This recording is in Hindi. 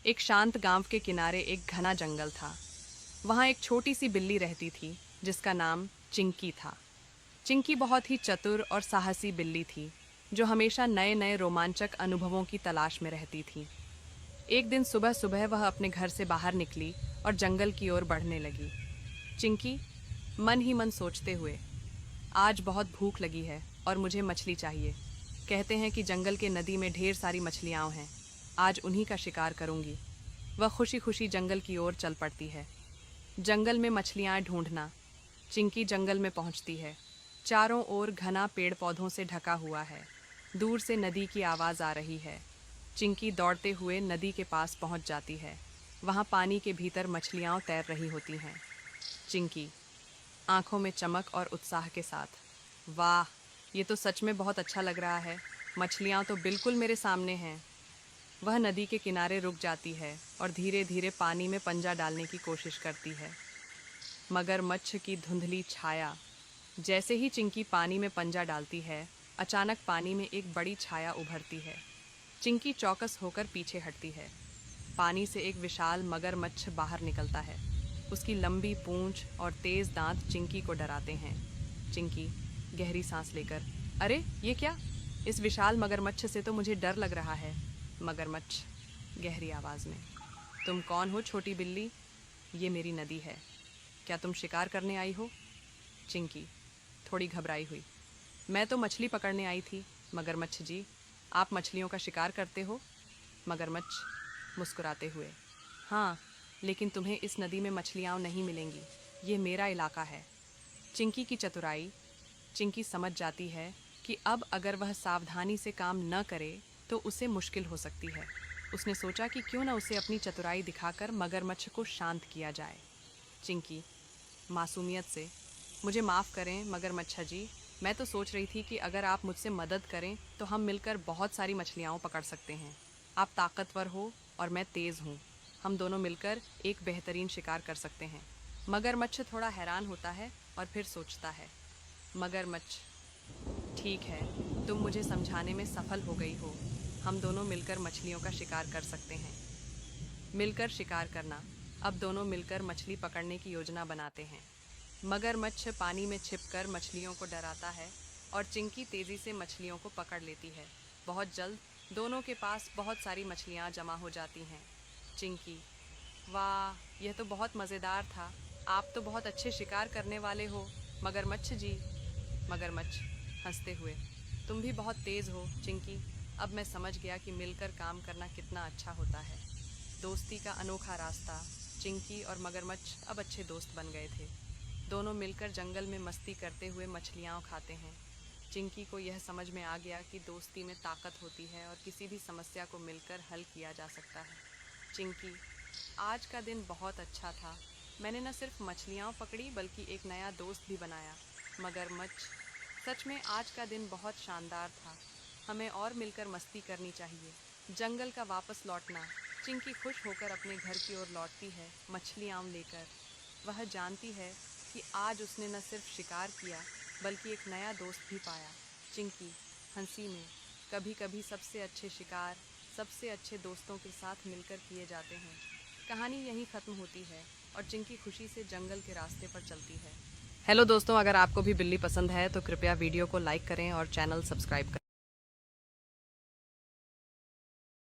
एक शांत गांव के किनारे एक घना जंगल था। वहां एक छोटी सी बिल्ली रहती थी जिसका नाम चिंकी था। चिंकी बहुत ही चतुर और साहसी बिल्ली थी जो हमेशा नए नए रोमांचक अनुभवों की तलाश में रहती थी। एक दिन सुबह सुबह वह अपने घर से बाहर निकली और जंगल की ओर बढ़ने लगी। चिंकी मन ही मन सोचते हुए, आज बहुत भूख लगी है और मुझे मछली चाहिए। कहते हैं कि जंगल के नदी में ढेर सारी मछलियाँ हैं। आज उन्हीं का शिकार करूंगी। वह खुशी खुशी जंगल की ओर चल पड़ती है। जंगल में मछलियाँ ढूंढना। चिंकी जंगल में पहुंचती है। चारों ओर घना पेड़ पौधों से ढका हुआ है। दूर से नदी की आवाज़ आ रही है। चिंकी दौड़ते हुए नदी के पास पहुंच जाती है। वहाँ पानी के भीतर मछलियाँ तैर रही होती हैं। चिंकी आंखों में चमक और उत्साह के साथ, वाह, ये तो सच में बहुत अच्छा लग रहा है। मछलियाँ तो बिल्कुल मेरे सामने हैं। वह नदी के किनारे रुक जाती है और धीरे धीरे पानी में पंजा डालने की कोशिश करती है। मगरमच्छ की धुंधली छाया। जैसे ही चिंकी पानी में पंजा डालती है, अचानक पानी में एक बड़ी छाया उभरती है। चिंकी चौकस होकर पीछे हटती है। पानी से एक विशाल मगरमच्छ बाहर निकलता है। उसकी लंबी पूंछ और तेज दांत चिंकी को डराते हैं। चिंकी गहरी सांस लेकर, अरे ये क्या? इस विशाल मगरमच्छ से तो मुझे डर लग रहा है। मगरमच्छ गहरी आवाज में, तुम कौन हो छोटी बिल्ली? ये मेरी नदी है। क्या तुम शिकार करने आई हो? चिंकी थोड़ी घबराई हुई, मैं तो मछली पकड़ने आई थी। मगरमच्छ जी, आप मछलियों का शिकार करते हो? मगरमच्छ मुस्कुराते हुए, हाँ, लेकिन तुम्हें इस नदी में मछलियाँ नहीं मिलेंगी। ये मेरा इलाका है। चिंकी की चतुराई। चिंकी समझ जाती है कि अब अगर वह सावधानी से काम न करे तो उसे मुश्किल हो सकती है। उसने सोचा कि क्यों न उसे अपनी चतुराई दिखाकर मगरमच्छ को शांत किया जाए। चिंकी मासूमियत से, मुझे माफ़ करें मगरमच्छ जी, मैं तो सोच रही थी कि अगर आप मुझसे मदद करें तो हम मिलकर बहुत सारी मछलियाँ पकड़ सकते हैं। आप ताकतवर हो और मैं तेज़ हूँ। हम दोनों मिलकर एक बेहतरीन शिकार कर सकते हैं। मगरमच्छ थोड़ा हैरान होता है और फिर सोचता है। मगरमच्छ, ठीक है, तुम मुझे समझाने में सफल हो गई हो। हम दोनों मिलकर मछलियों का शिकार कर सकते हैं। मिलकर शिकार करना। अब दोनों मिलकर मछली पकड़ने की योजना बनाते हैं। मगरमच्छ पानी में छिपकर मछलियों को डराता है और चिंकी तेज़ी से मछलियों को पकड़ लेती है। बहुत जल्द दोनों के पास बहुत सारी मछलियाँ जमा हो जाती हैं। चिंकी, वाह, यह तो बहुत मज़ेदार था। आप तो बहुत अच्छे शिकार करने वाले हो मगरमच्छ जी। मगरमच्छ हंसते हुए, तुम भी बहुत तेज़ हो चिंकी। अब मैं समझ गया कि मिलकर काम करना कितना अच्छा होता है। दोस्ती का अनोखा रास्ता। चिंकी और मगरमच्छ अब अच्छे दोस्त बन गए थे। दोनों मिलकर जंगल में मस्ती करते हुए मछलियाँ खाते हैं। चिंकी को यह समझ में आ गया कि दोस्ती में ताकत होती है और किसी भी समस्या को मिलकर हल किया जा सकता है। चिंकी, आज का दिन बहुत अच्छा था। मैंने न सिर्फ मछलियाँ पकड़ी बल्कि एक नया दोस्त भी बनाया। मगरमच्छ, सच में आज का दिन बहुत शानदार था। हमें और मिलकर मस्ती करनी चाहिए। जंगल का वापस लौटना। चिंकी खुश होकर अपने घर की ओर लौटती है, मछलियाँ लेकर। वह जानती है कि आज उसने न सिर्फ शिकार किया बल्कि एक नया दोस्त भी पाया। चिंकी हंसी में, कभी कभी सबसे अच्छे शिकार सबसे अच्छे दोस्तों के साथ मिलकर किए जाते हैं। कहानी यहीं ख़त्म होती है और चिंकी खुशी से जंगल के रास्ते पर चलती है। हेलो दोस्तों, अगर आपको भी बिल्ली पसंद है तो कृपया वीडियो को लाइक करें और चैनल सब्सक्राइब करें।